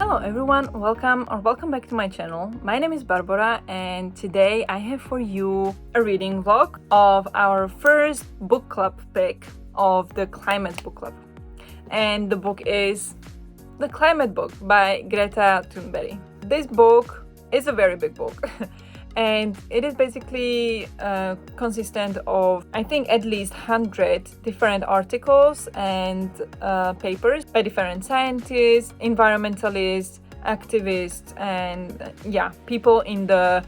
Hello everyone, welcome back to my channel. My name is Barbara and today I have for you a reading vlog of our first book club pick of the Climate Book Club. And the book is The Climate Book by Greta Thunberg. This book is a very big book and it is basically consistent of, I think, at least 100 different articles and papers by different scientists, environmentalists, activists, and people in the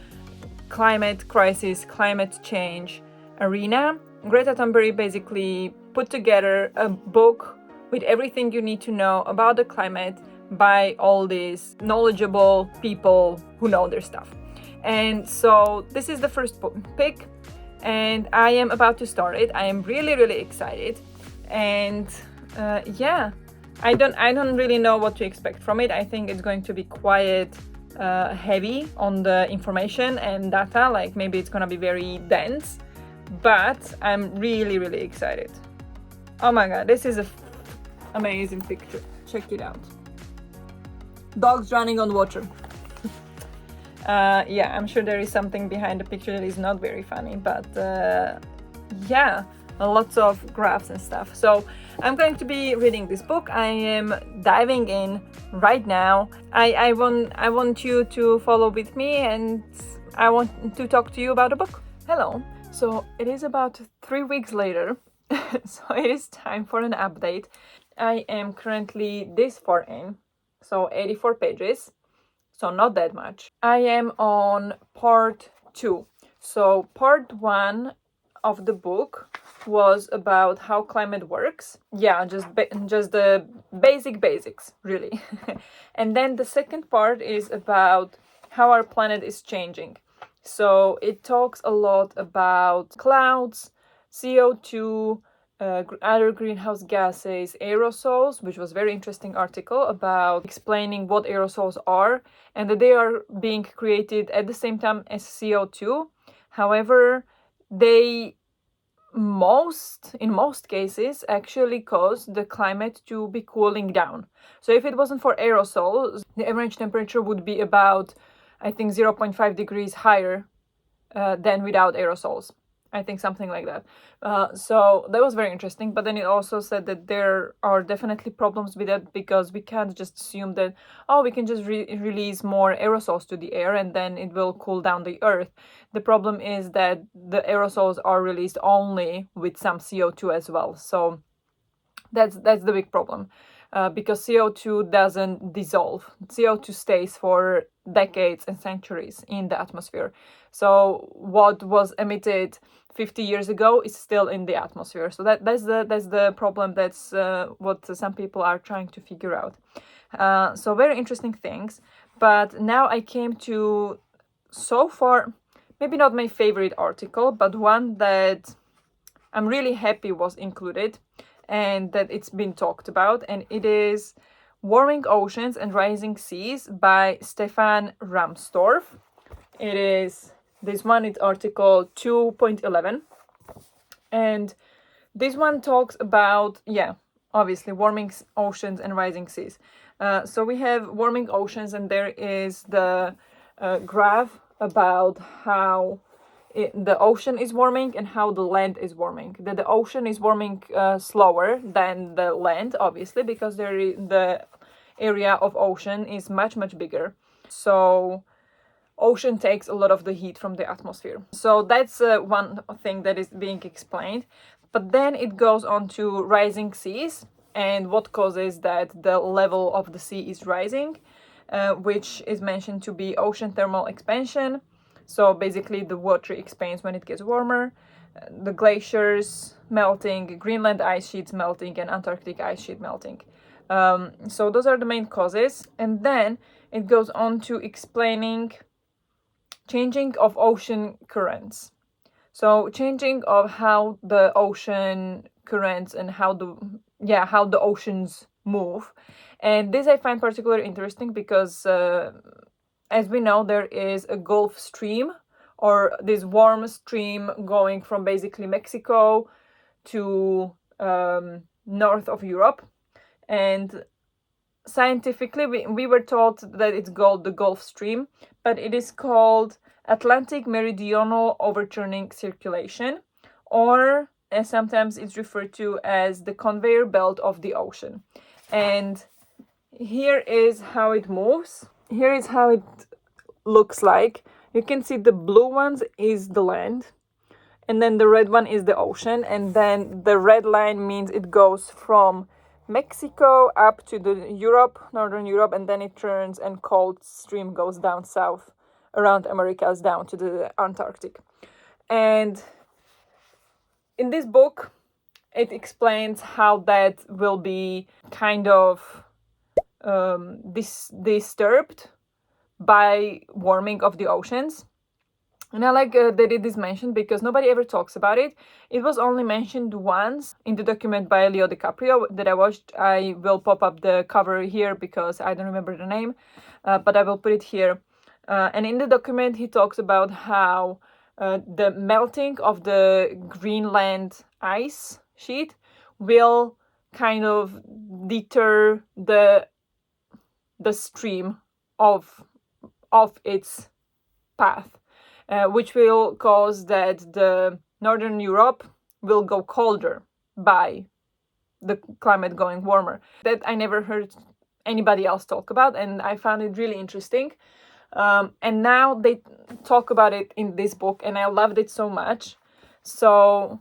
climate crisis, climate change arena. Greta Thunberg basically put together a book with everything you need to know about the climate by all these knowledgeable people who know their stuff. And so this is the first pick and I am about to start it. I am really excited, and I don't really know what to expect from it. I think it's going to be quite heavy on the information and data, like maybe it's gonna be very dense, but I'm really excited. Oh my god, this is a amazing picture. Check it out. Dogs running on water. I'm sure there is something behind the picture that is not very funny, but lots of graphs and stuff. So I'm going to be reading this book. I am diving in right now. I want you to follow with me, and I want to talk to you about the book. Hello. So it is about 3 weeks later, so it is time for an update. I am currently this far in, so 84 pages. So not that much. I am on part 2. So part 1 of the book was about how climate works. Yeah, just the basics, really. And then the second part is about how our planet is changing. So it talks a lot about clouds, CO2, other greenhouse gases, aerosols, which was a very interesting article about explaining what aerosols are and that they are being created at the same time as CO2. However, they in most cases actually cause the climate to be cooling down. So if it wasn't for aerosols, the average temperature would be about, I think, 0.5 degrees higher than without aerosols. I think something like that. So that was very interesting. But then it also said that there are definitely problems with that, because we can't just assume that, we can just release more aerosols to the air and then it will cool down the earth. The problem is that the aerosols are released only with some CO2 as well. So that's the big problem. Because CO2 doesn't dissolve. CO2 stays for decades and centuries in the atmosphere. So what was emitted 50 years ago is still in the atmosphere. So that's the problem. That's what some people are trying to figure out. So very interesting things. But now I came to, so far, maybe not my favorite article, but one that I'm really happy was included and that it's been talked about, and it is Warming Oceans and Rising Seas by Stefan Rahmstorf. It is this one, it's article 2.11, and this one talks about, obviously, warming oceans and rising seas. So we have warming oceans, and there is the graph about how the ocean is warming and how the land is warming. The ocean is warming slower than the land, obviously, because the area of ocean is much bigger. So ocean takes a lot of the heat from the atmosphere. So that's one thing that is being explained. But then it goes on to rising seas and what causes that the level of the sea is rising, which is mentioned to be ocean thermal expansion. So basically the water expands when it gets warmer, the glaciers melting, Greenland ice sheets melting, and Antarctic ice sheet melting. So those are the main causes. And then it goes on to explaining changing of ocean currents. So changing of how the ocean currents and how the oceans move. And this I find particularly interesting because as we know, there is a Gulf Stream, or this warm stream going from basically Mexico to north of Europe. And scientifically, we were told that it's called the Gulf Stream, but it is called Atlantic Meridional Overturning Circulation, or sometimes it's referred to as the conveyor belt of the ocean. And here is how it moves. Here is how it looks like. You can see the blue ones is the land, and then the red one is the ocean, and then the red line means it goes from Mexico up to the Europe, northern Europe, and then it turns and cold stream goes down south around Americas down to the Antarctic. And in this book, it explains how that will be kind of disturbed by warming of the oceans. And I like that it is mentioned because nobody ever talks about it. It was only mentioned once in the document by Leo DiCaprio that I watched. I will pop up the cover here because I don't remember the name, but I will put it here. And in the document, he talks about how the melting of the Greenland ice sheet will kind of deter the stream of its path. Which will cause that the northern Europe will go colder by the climate going warmer. That I never heard anybody else talk about, and I found it really interesting. And now they talk about it in this book, and I loved it so much. So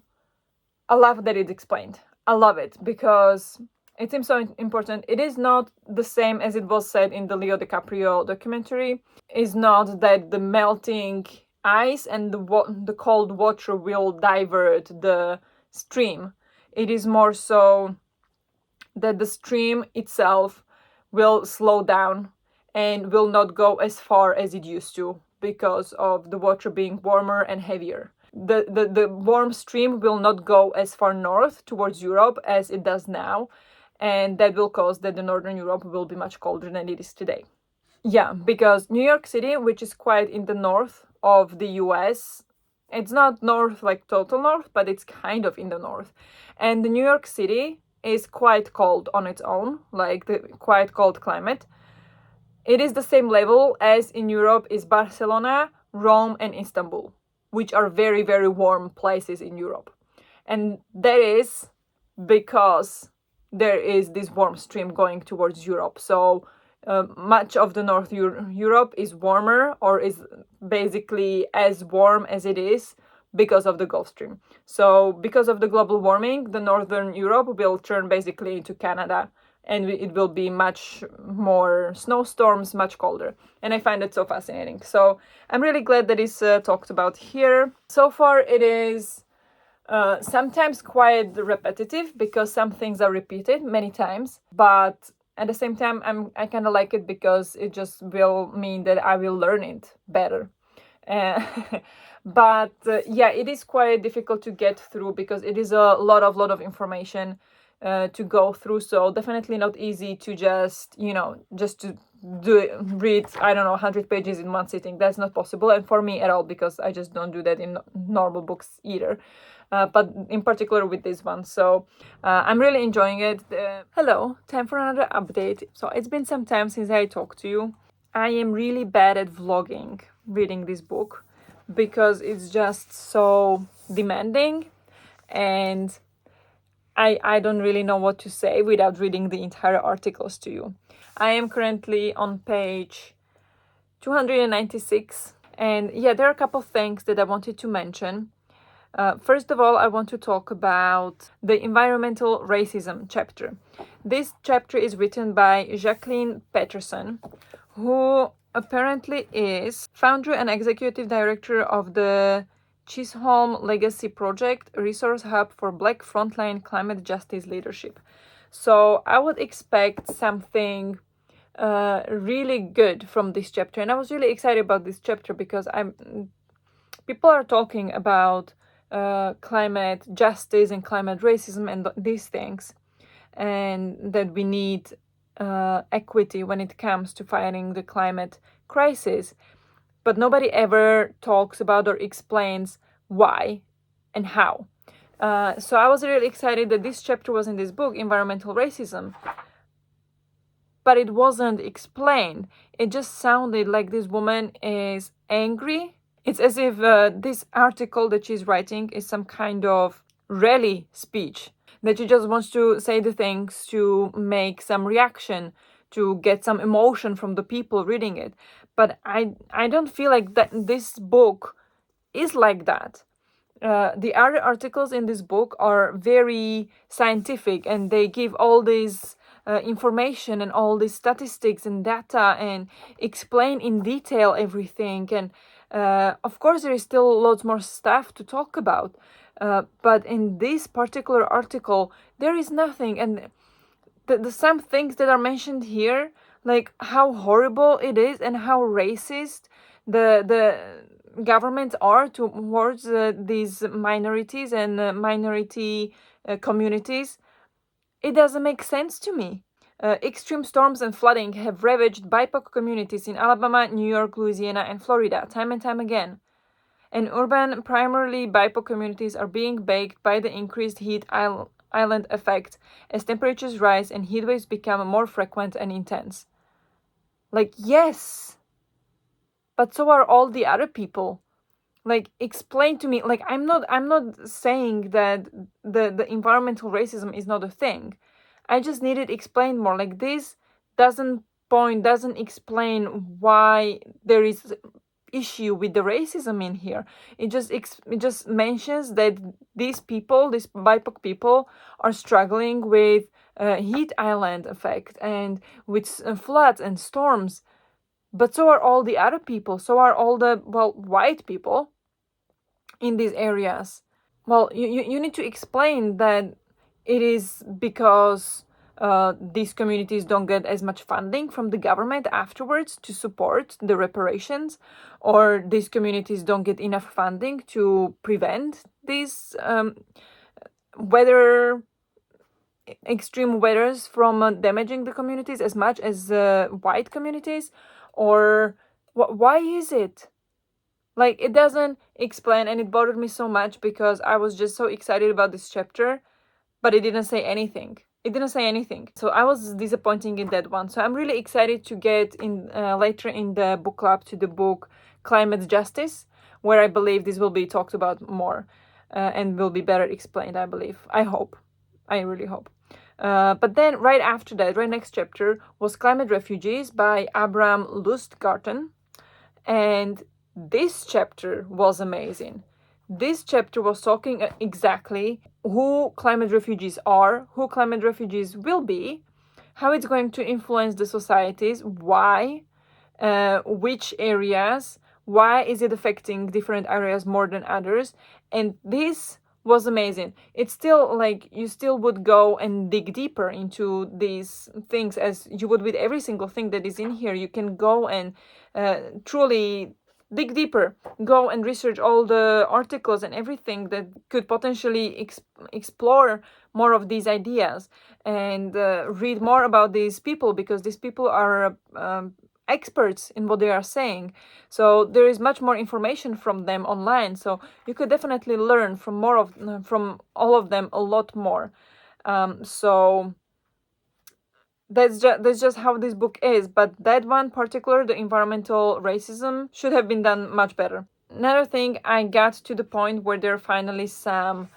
I love that it's explained. I love it because it seems so important. It is not the same as it was said in the Leo DiCaprio documentary. It's not that the melting ice and the cold water will divert the stream. It is more so that the stream itself will slow down and will not go as far as it used to because of the water being warmer and heavier. The warm stream will not go as far north towards Europe as it does now, and that will cause that the northern Europe will be much colder than it is today. Yeah, because New York City, which is quite in the north of the US, it's not north like total north, but it's kind of in the north. And the New York City is quite cold on its own, like the quite cold climate. It is the same level as in Europe is Barcelona, Rome, and Istanbul, which are very, very warm places in Europe. And that is because there is this warm stream going towards Europe. So much of the North Europe is warmer, or is basically as warm as it is because of the Gulf Stream. So because of the global warming, the Northern Europe will turn basically into Canada, and it will be much more snowstorms, much colder. And I find it so fascinating. So I'm really glad that it's talked about here. So far it is sometimes quite repetitive because some things are repeated many times, but at the same time I kind of like it because it just will mean that I will learn it better. But yeah, it is quite difficult to get through because it is a lot of information to go through. So definitely not easy to just to read, I don't know, 100 pages in one sitting. That's not possible, and for me at all, because I just don't do that in normal books either. But in particular with this one. So I'm really enjoying it. Hello, time for another update. So it's been some time since I talked to you. I am really bad at vlogging reading this book because it's just so demanding, and I don't really know what to say without reading the entire articles to you. I am currently on page 296, and yeah, there are a couple of things that I wanted to mention. First of all, I want to talk about the environmental racism chapter. This chapter is written by Jacqueline Patterson, who apparently is founder and executive director of the Chisholm Legacy Project, a resource hub for Black frontline climate justice leadership. So I would expect something really good from this chapter, and I was really excited about this chapter because people are talking about climate justice and climate racism and these things, and that we need equity when it comes to fighting the climate crisis, but nobody ever talks about or explains why and how. So I was really excited that this chapter was in this book, Environmental Racism, but it wasn't explained. It just sounded like this woman is angry. It's as if this article that she's writing is some kind of rally speech, that she just wants to say the things to make some reaction, to get some emotion from the people reading it. But I don't feel like that this book is like that. The other articles in this book are very scientific, and they give all this information and all these statistics and data and explain in detail everything. And of course, there is still lots more stuff to talk about. But in this particular article, there is nothing. And the some things that are mentioned here, like how horrible it is and how racist the governments are towards these minorities and minority communities, it doesn't make sense to me. Extreme storms and flooding have ravaged BIPOC communities in Alabama, New York, Louisiana, and Florida time and time again. And urban, primarily BIPOC communities are being baked by the increased heat island effect as temperatures rise and heat waves become more frequent and intense. Like, yes, but so are all the other people. Like, explain to me. Like, I'm not saying that the environmental racism is not a thing. I just need it explained more. Like, this doesn't explain why there is issue with the racism in here. It just mentions that these people, these BIPOC people, are struggling with heat island effect and with floods and storms. But so are all the other people. So are all the white people in these areas. Well, you need to explain that it is because these communities don't get as much funding from the government afterwards to support the reparations, or these communities don't get enough funding to prevent these extreme weathers from damaging the communities as much as white communities, or why is it? Like, it doesn't explain, and it bothered me so much because I was just so excited about this chapter, but it didn't say anything. It didn't say anything. So I was disappointed in that one. So I'm really excited to get in later in the book club to the book Climate Justice, where I believe this will be talked about more and will be better explained, I believe. I hope. I really hope. But then right after that, right next chapter, was Climate Refugees by Abram Lustgarten. And this chapter was amazing. This chapter was talking exactly who climate refugees are, who climate refugees will be, how it's going to influence the societies, why, which areas, why is it affecting different areas more than others. And this was amazing. It's still like you still would go and dig deeper into these things as you would with every single thing that is in here. You can go and truly dig deeper, go and research all the articles and everything that could potentially explore more of these ideas, and read more about these people, because these people are experts in what they are saying. So there is much more information from them online, so you could definitely learn from all of them a lot more. So that's just how this book is. But that one particular, the environmental racism, should have been done much better. Another thing, I got to the point where there are finally some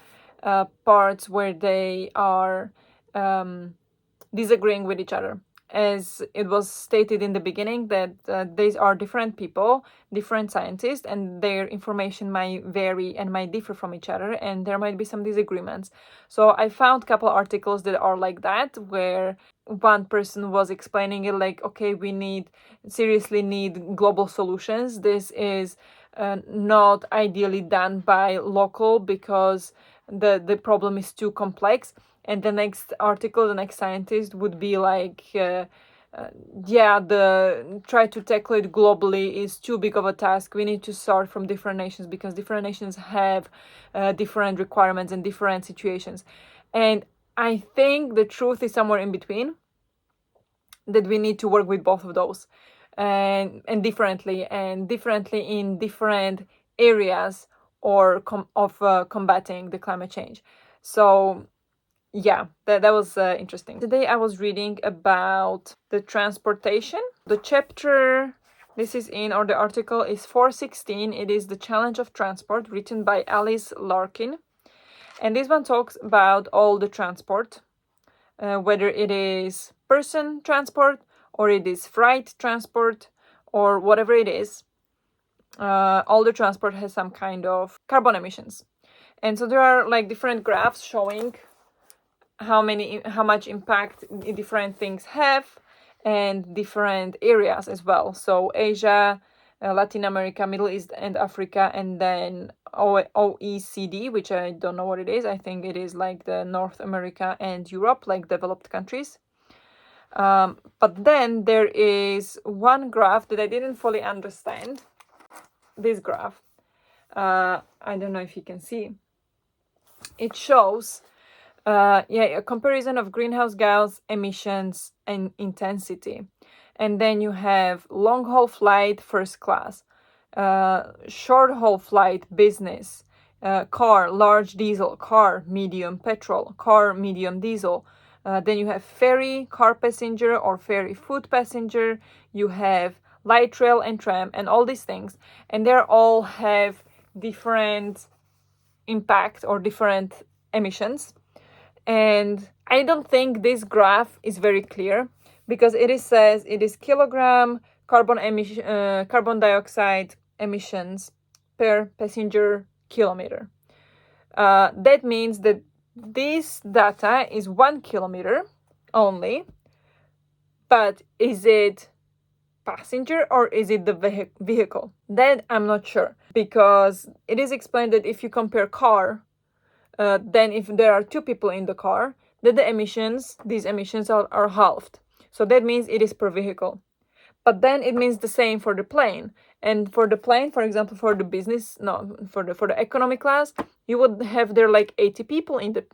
parts where they are disagreeing with each other. As it was stated in the beginning, that these are different people, different scientists, and their information might vary and might differ from each other, and there might be some disagreements. So I found a couple articles that are like that, where one person was explaining it like, okay, we seriously need global solutions. This is not ideally done by local because the problem is too complex. And the next article, the next scientist would be like, try to tackle it globally is too big of a task. We need to start from different nations because different nations have different requirements and different situations. And I think the truth is somewhere in between, that we need to work with both of those and differently in different areas of combating the climate change. So yeah, that was interesting. Today I was reading about the transportation. The chapter this is in, or the article is 416. It is The Challenge of Transport, written by Alice Larkin. And this one talks about all the transport, whether it is person transport or it is freight transport or whatever it is. All the transport has some kind of carbon emissions. And so there are like different graphs showing how much impact different things have, and different areas as well. So Asia, Latin America, Middle East and Africa, and then OECD, which I don't know what it is. I think it is like the North America and Europe, like developed countries. But then there is one graph that I didn't fully understand. This graph, I don't know if you can see. It shows a comparison of greenhouse gas emissions and intensity. And then you have long haul flight, first class, short haul flight, business, car, large diesel, car, medium petrol, car, medium diesel. Then you have ferry, car passenger or ferry foot passenger. You have light rail and tram and all these things. And they all have different impact or different emissions. And I don't think this graph is very clear, because says it is kilogram carbon dioxide emissions per passenger kilometer. That means that this data is 1 kilometer only, but is it passenger or is it the vehicle? That I'm not sure, because it is explained that if you compare car, then if there are two people in the car, then these emissions are halved. So that means it is per vehicle. But then it means the same for the plane. And for the plane, for example, for the economy class, you would have there like 80 people in the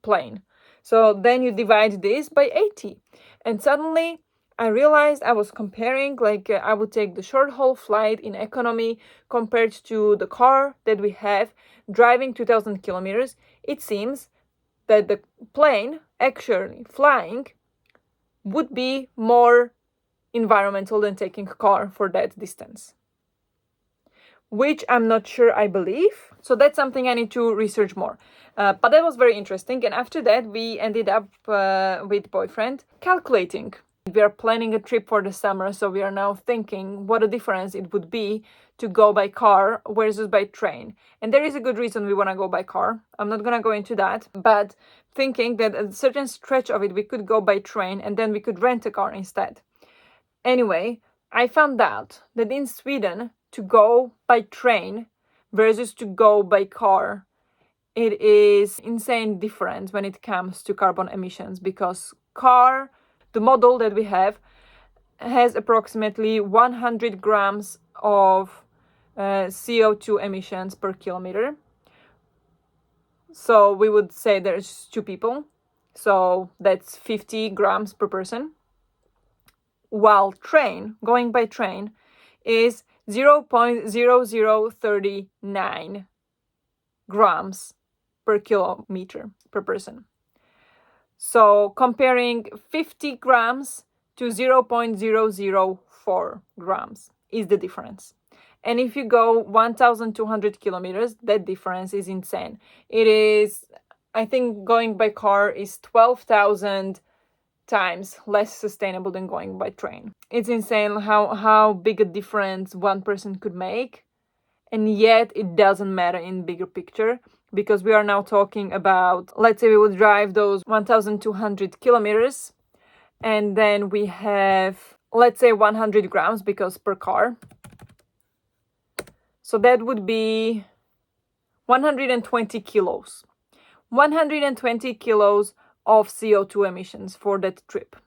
plane. So then you divide this by 80, and suddenly I realized I was comparing, I would take the short haul flight in economy compared to the car that we have driving 2,000 kilometers. It seems that the plane actually flying would be more environmental than taking a car for that distance, which I'm not sure I believe. So that's something I need to research more. But that was very interesting. And after that, we ended up with boyfriend calculating. We are planning a trip for the summer, so we are now thinking what a difference it would be to go by car versus by train. And there is a good reason we want to go by car. I'm not going to go into that, but thinking that a certain stretch of it we could go by train, and then we could rent a car instead. Anyway, I found out that in Sweden, to go by train versus to go by car, it is insane difference when it comes to carbon emissions, because car, the model that we have, has approximately 100 grams of CO2 emissions per kilometer. So we would say there's two people, so that's 50 grams per person. While going by train is 0.0039 grams per kilometer per person. So comparing 50 grams to 0.004 grams is the difference. And if you go 1,200 kilometers, that difference is insane. It is, I think going by car is 12,000 times less sustainable than going by train. It's insane how big a difference one person could make, and yet it doesn't matter in bigger picture, because we are now talking about, let's say we would drive those 1,200 kilometers, and then we have, let's say 100 grams, because per car. So that would be 120 kilos. 120 kilos of CO2 emissions for that trip,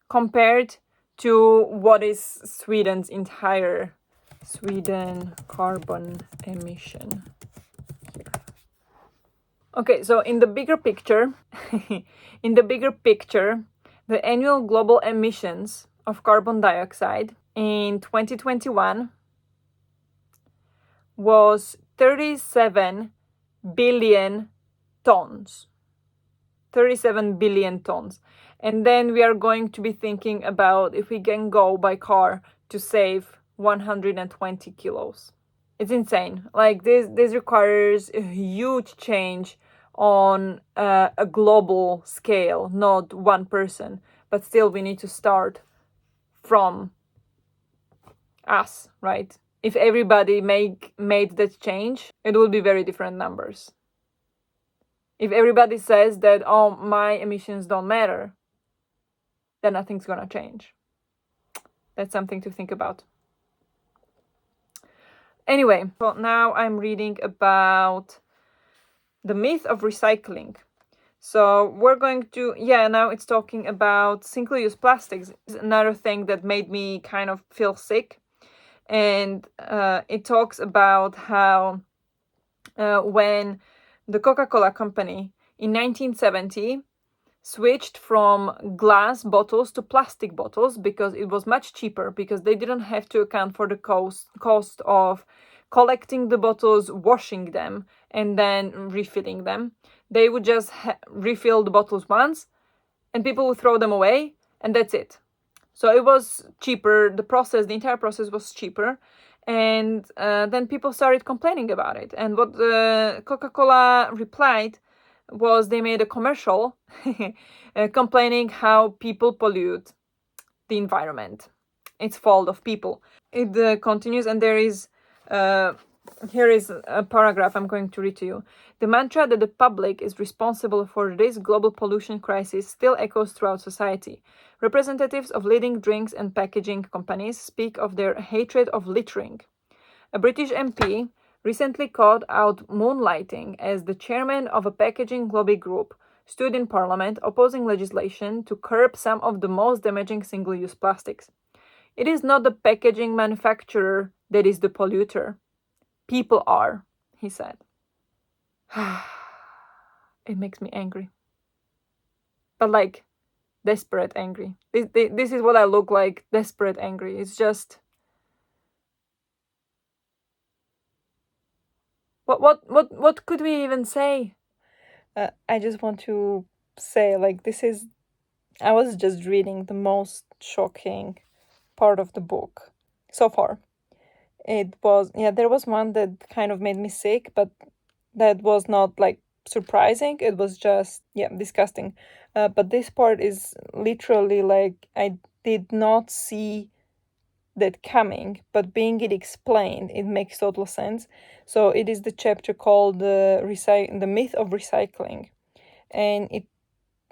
compared to what is Sweden's entire carbon emission here. Okay, so in the bigger picture, the annual global emissions of carbon dioxide in 2021 was 37 billion tons. 37 billion tons. And then we are going to be thinking about if we can go by car to save 120 kilos. It's insane. Like this requires a huge change on a global scale, not one person. But still, we need to start from us, right? If everybody made that change, it would be very different numbers. If everybody says that, oh, my emissions don't matter, then nothing's gonna change. That's something to think about. Anyway, so now I'm reading about the myth of recycling. So we're going to, now it's talking about single-use plastics. It's another thing that made me kind of feel sick. And it talks about how when the Coca-Cola company in 1970 switched from glass bottles to plastic bottles because it was much cheaper, because they didn't have to account for the cost of collecting the bottles, washing them, and then refilling them. They would just refill the bottles once, and people would throw them away, and that's it. So it was cheaper. The entire process was cheaper. And then people started complaining about it. And what Coca-Cola replied was they made a commercial complaining how people pollute the environment. It's fault of people. It continues, and there is here is a paragraph I'm going to read to you. The mantra that the public is responsible for this global pollution crisis still echoes throughout society. Representatives of leading drinks and packaging companies speak of their hatred of littering. A British MP recently called out moonlighting as the chairman of a packaging lobby group, stood in Parliament opposing legislation to curb some of the most damaging single-use plastics. It is not the packaging manufacturer that is the polluter. People are, he said. It makes me angry. But like, desperate angry. This is what I look like, desperate angry. It's just... What could we even say? I just want to say, like, I was just reading the most shocking part of the book so far. It was, there was one that kind of made me sick, but that was not like surprising. It was just, disgusting. But this part is literally like, I did not see that coming, but being it explained, it makes total sense. So it is the chapter called the myth of recycling. And it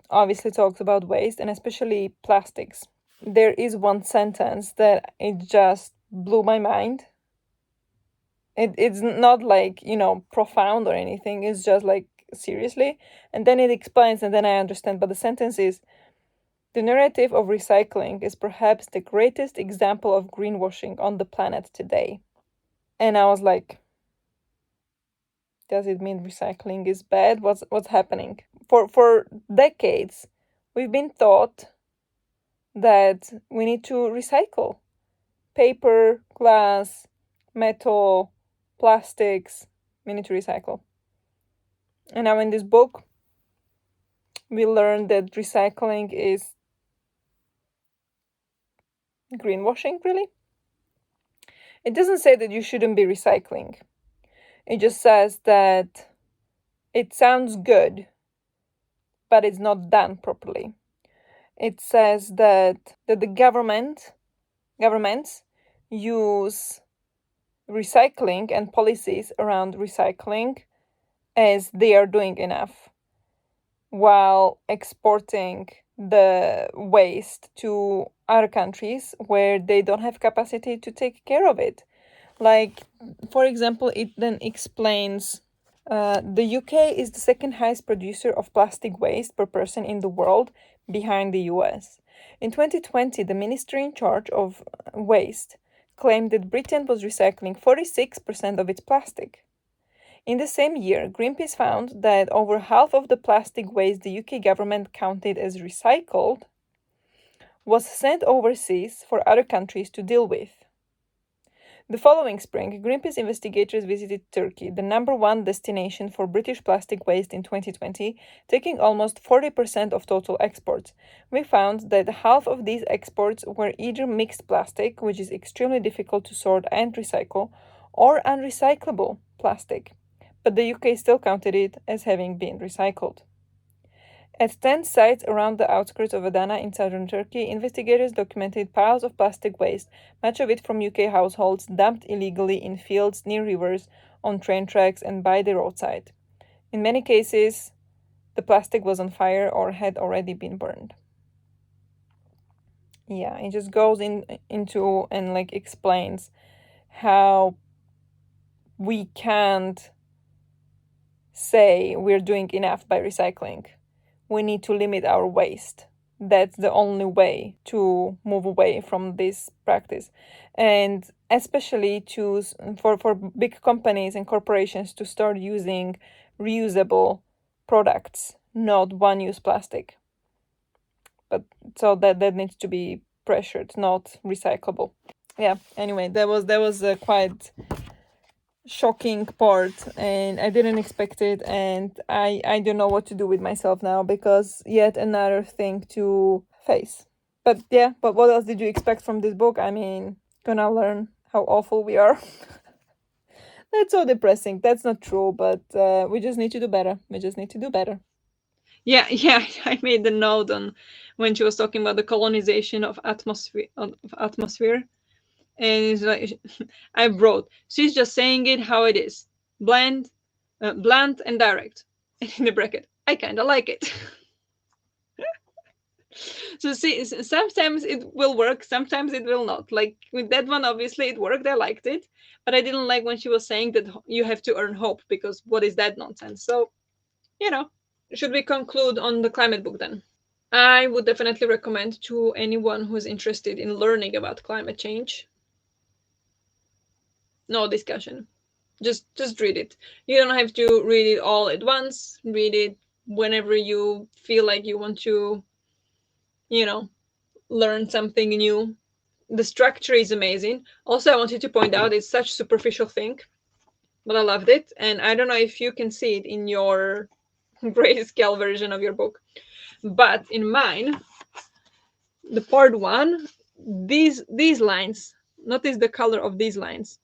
obviously talks about waste, and especially plastics. There is one sentence that it just blew my mind. It's not like, profound or anything. It's just like, seriously. And then it explains, and then I understand. But the sentence is, the narrative of recycling is perhaps the greatest example of greenwashing on the planet today. And I was like, does it mean recycling is bad? What's happening? For decades, we've been taught that we need to recycle paper, glass, metal, plastics. We need to recycle. And now in this book, we learned that recycling is greenwashing, really. It doesn't say that you shouldn't be recycling. It just says that it sounds good, but it's not done properly. It says that the governments use recycling and policies around recycling as they are doing enough, while exporting the waste to other countries where they don't have capacity to take care of it. Like, for example, it then explains the UK is the second highest producer of plastic waste per person in the world, behind the US. In 2020, the ministry in charge of waste claimed that Britain was recycling 46% of its plastic. In the same year, Greenpeace found that over half of the plastic waste the UK government counted as recycled was sent overseas for other countries to deal with. The following spring, Greenpeace investigators visited Turkey, the number one destination for British plastic waste in 2020, taking almost 40% of total exports. We found that half of these exports were either mixed plastic, which is extremely difficult to sort and recycle, or unrecyclable plastic. But the UK still counted it as having been recycled. At 10 sites around the outskirts of Adana in southern Turkey, investigators documented piles of plastic waste, much of it from UK households, dumped illegally in fields, near rivers, on train tracks, and by the roadside. In many cases, the plastic was on fire or had already been burned. Yeah, it just goes into and like explains how we can't say we're doing enough by recycling. We need to limit our waste. That's the only way to move away from this practice. And especially for big companies and corporations to start using reusable products, not one-use plastic. But so that needs to be pressured, not recyclable. Yeah, anyway, that was a quite shocking part, and I didn't expect it, and I don't know what to do with myself now, because yet another thing to face. But yeah, but what else did you expect from this book? I mean, gonna learn how awful we are. That's so depressing. That's not true, but we just need to do better. We just need to do better. Yeah, yeah, I made the note on when she was talking about the colonization of atmosphere. And it's like, I wrote, she's just saying it how it is, blunt and direct. And in the bracket, I kind of like it. So see, sometimes it will work, sometimes it will not. Like with that one, obviously it worked. I liked it, but I didn't like when she was saying that you have to earn hope, because what is that nonsense? So you know, should we conclude on the climate book then? I would definitely recommend to anyone who is interested in learning about climate change. No discussion. Just read it. You don't have to read it all at once. Read it whenever you feel like you want to, you know, learn something new. The structure is amazing. Also, I wanted to point out it's such superficial thing, but I loved it. And I don't know if you can see it in your grayscale version of your book, but in mine, the part one, these lines. Notice the color of these lines.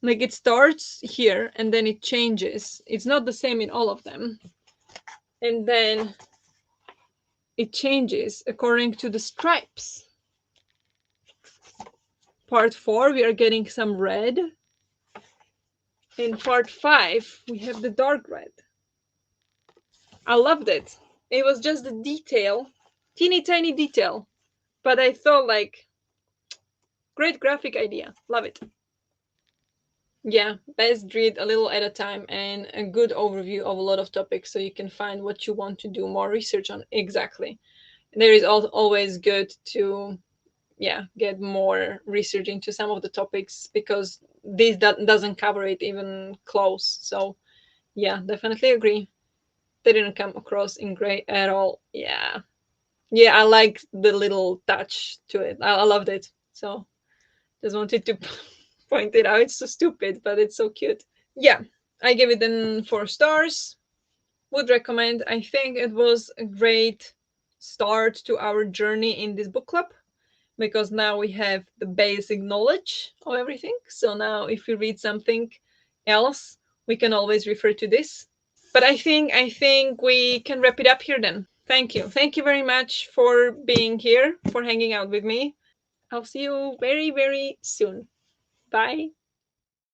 Like it starts here and then it changes. It's not the same in all of them. And then it changes according to the stripes. Part 4, we are getting some red. In part 5, we have the dark red. I loved it. It was just the detail, teeny tiny detail. But I thought, like, great graphic idea. Love it. Yeah, best read a little at a time and a good overview of a lot of topics so you can find what you want to do more research on exactly. There is always good to get more research into some of the topics, because this doesn't cover it even close. So yeah, definitely agree. They didn't come across in gray at all. Yeah, I like the little touch to it. I loved it. So just wanted to point it out. It's so stupid, but it's so cute. Yeah, I give it then 4 stars. Would recommend. I think it was a great start to our journey in this book club, because now we have the basic knowledge of everything. So now if we read something else, we can always refer to this. But I think we can wrap it up here then. Thank you. Thank you very much for being here, for hanging out with me. I'll see you very, very soon. Bye.